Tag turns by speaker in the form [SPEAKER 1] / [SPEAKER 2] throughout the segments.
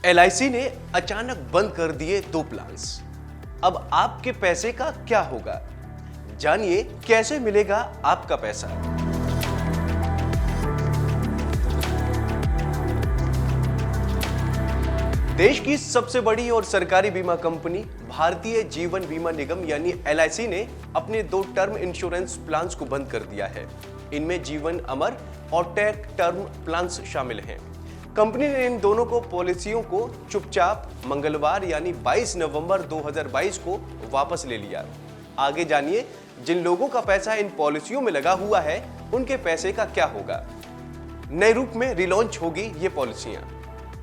[SPEAKER 1] LIC ने अचानक बंद कर दिए 2 प्लान्स। अब आपके पैसे का क्या होगा? जानिए कैसे मिलेगा आपका पैसा। देश की सबसे बड़ी और सरकारी बीमा कंपनी भारतीय जीवन बीमा निगम यानी एलआईसी ने अपने 2 टर्म इंश्योरेंस प्लान्स को बंद कर दिया है। इनमें जीवन अमर और टेक टर्म प्लान्स शामिल हैं। कंपनी ने इन दोनों को पॉलिसियों को चुपचाप मंगलवार यानी 22 नवंबर 2022 को वापस ले लिया। आगे जानिए जिन लोगों का पैसा इन पॉलिसियों में लगा हुआ है उनके पैसे का क्या होगा। नए रूप में रिलॉन्च होगी ये पॉलिसियां।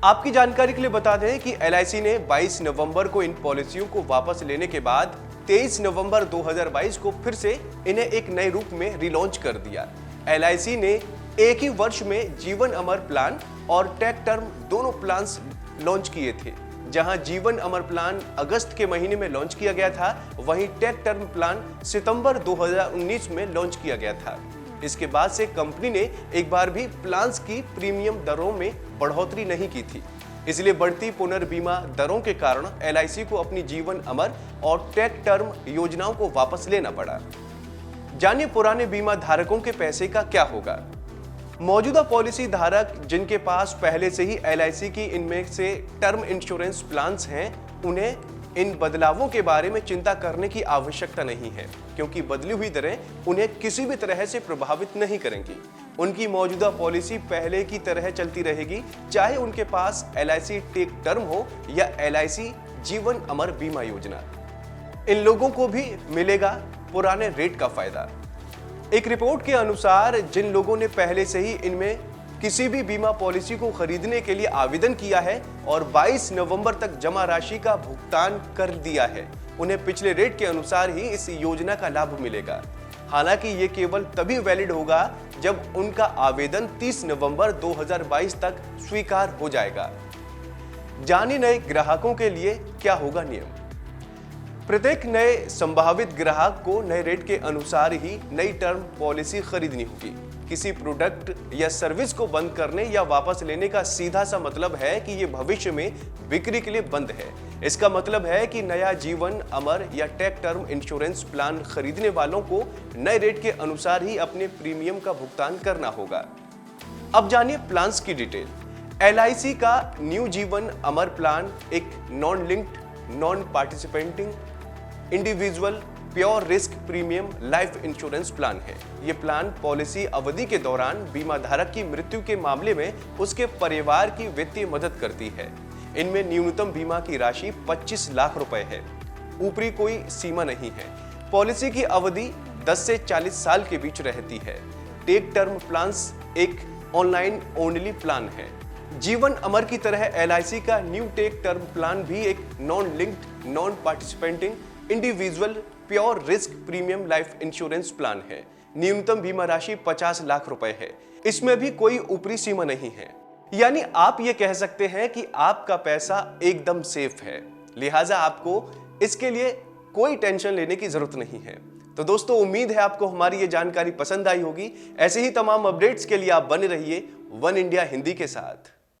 [SPEAKER 1] आपकी जानकारी के लिए बता दें कि एलआईसी ने 22 नवंबर को इन पॉलिसियों को वापस लेने के बाद 23 नवंबर 2022 को फिर से इन्हें एक नए रूप में रिलॉन्च कर दिया। एलआईसी ने एक ही वर्ष में जीवन अमर प्लान और टेक टर्म दोनों प्लान्स लॉन्च किए थे। जहां जीवन अमर प्लान अगस्त के महीने में लॉन्च किया गया था, वहीं टेक टर्म प्लान सितंबर 2019 में लॉन्च किया गया था। इसके बाद से कंपनी ने एक बार भी प्लान्स की प्रीमियम दरों में बढ़ोतरी नहीं की थी। इसलिए बढ़ती पुनर्बीमा दरों के कारण एलआईसी को अपनी जीवन अमर और टेक टर्म योजनाओं को वापस लेना पड़ा। जानिए पुराने बीमा धारकों के पैसे का क्या होगा। मौजूदा पॉलिसी धारक जिनके पास पहले से ही एलआईसी की इनमें से टर्म इंश्योरेंस प्लान्स हैं, उन्हें इन बदलावों के बारे में चिंता करने की आवश्यकता नहीं है, क्योंकि बदली हुई दरें उन्हें किसी भी तरह से प्रभावित नहीं करेंगी। उनकी मौजूदा पॉलिसी पहले की तरह चलती रहेगी, चाहे उनके पास एलआईसी टेक टर्म हो या एलआईसी जीवन अमर बीमा योजना। इन लोगों को भी मिलेगा पुराने रेट का फायदा। एक रिपोर्ट के अनुसार जिन लोगों ने पहले से ही इनमें किसी भी बीमा पॉलिसी को खरीदने के लिए आवेदन किया है और 22 नवंबर तक जमा राशि का भुगतान कर दिया है, उन्हें पिछले रेट के अनुसार ही इस योजना का लाभ मिलेगा। हालांकि ये केवल तभी वैलिड होगा जब उनका आवेदन 30 नवंबर 2022 तक स्वीकार हो जाएगा। जानिए नए ग्राहकों के लिए क्या होगा नियम। प्रत्येक नए संभावित ग्राहक को नए रेट के अनुसार ही नई टर्म पॉलिसी खरीदनी होगी। किसी प्रोडक्ट या सर्विस को बंद करने या वापस लेने का सीधा सा मतलब है कि ये भविष्य में बिक्री के लिए बंद है। इसका मतलब है कि नया जीवन अमर या टेक टर्म इंश्योरेंस प्लान खरीदने वालों को नए रेट के अनुसार ही अपने प्रीमियम का भुगतान करना होगा। अब जानिए प्लान्स की डिटेल। एलआईसी का न्यू जीवन अमर प्लान एक non linked, non participating, individual pure risk premium life insurance plan है। यह प्लान पॉलिसी अवधि के दौरान बीमा धारक की मृत्यु के मामले में उसके परिवार की वित्तीय मदद करती है। इनमें न्यूनतम बीमा की राशि 25 लाख रुपए है। ऊपरी कोई सीमा नहीं है। पॉलिसी की अवधि 10 से 40 साल के बीच रहती है। टेक टर्म प्लान्स एक ऑनलाइन ओनली प्लान है। जीवन अमर की तरह एलआईसी का न्यू टेक टर्म प्लान भी एक non linked, non participating, individual pure risk premium life insurance plan है। न्यूनतम बीमा राशि 50 लाख रुपए है। इसमें भी कोई ऊपरी सीमा नहीं है। यानी आप ये कह सकते हैं कि आपका पैसा एकदम सेफ है, लिहाजा आपको इसके लिए कोई टेंशन लेने की जरूरत नहीं है। तो दोस्तों, उम्मीद है आपको हमारी ये जानकारी पसंद आई होगी। ऐसे ही तमाम अपडेट्स के लिए आप बने रहिए वन इंडिया हिंदी के साथ।